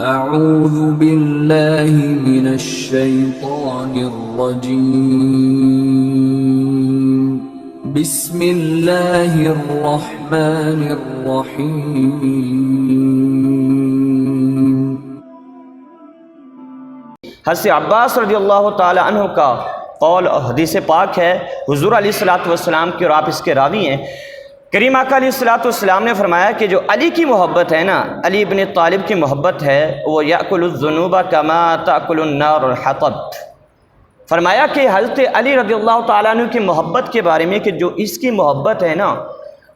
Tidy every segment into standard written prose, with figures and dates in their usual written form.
اعوذ باللہ من الشیطان الرجیم بسم اللہ الرحمن الرحیم۔ حضرت عباس رضی اللہ تعالی عنہ کا قول اور حدیث پاک ہے، حضور علیہ الصلوۃ والسلام کی، اور آپ اس کے راوی ہیں۔ کریم آقا علیہ الصلوۃ والسلام نے فرمایا کہ جو علی کی محبت ہے نا، علی ابن طالب کی محبت ہے، وہ یأکل الذنوب کما تأکل النار الحطب۔ فرمایا کہ حضرت علی رضی اللہ تعالیٰ عنہ کی محبت کے بارے میں کہ جو اس کی محبت ہے نا،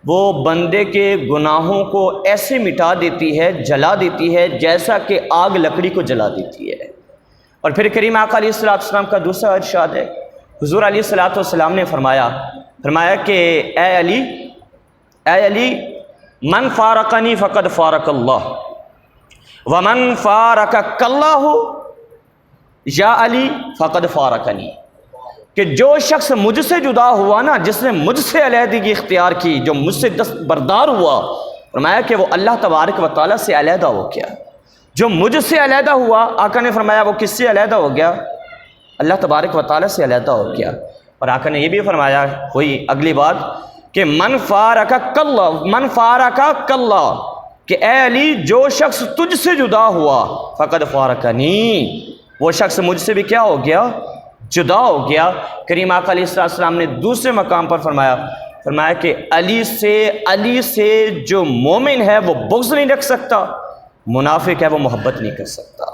وہ بندے کے گناہوں کو ایسے مٹا دیتی ہے، جلا دیتی ہے، جیسا کہ آگ لکڑی کو جلا دیتی ہے۔ اور پھر کریم آقا علیہ الصلوۃ والسلام کا دوسرا ارشاد ہے، حضور علیہ الصلوۃ والسلام نے فرمایا کہ اے علی من فارقنی فقد فارق اللہ ومن فارقک اللہ یا علی فقد فارقنی، کہ جو شخص مجھ سے جدا ہوا نا، جس نے مجھ سے علیحدگی اختیار کی، جو مجھ سے دستبردار ہوا، فرمایا کہ وہ اللہ تبارک و تعالیٰ سے علیحدہ ہو گیا۔ جو مجھ سے علیحدہ ہوا، آقا نے فرمایا وہ کس سے علیحدہ ہو گیا؟ اللہ تبارک و تعالیٰ سے علیحدہ ہو گیا۔ اور آقا نے یہ بھی فرمایا وہی اگلی بات کہ من فارقک اللہ، کہ اے علی جو شخص تجھ سے جدا ہوا فقد فارقنی، وہ شخص مجھ سے بھی کیا ہو گیا؟ جدا ہو گیا۔ کریم آقا علیہ السلام نے دوسرے مقام پر فرمایا کہ علی سے جو مومن ہے وہ بغض نہیں رکھ سکتا، منافق ہے وہ محبت نہیں کر سکتا۔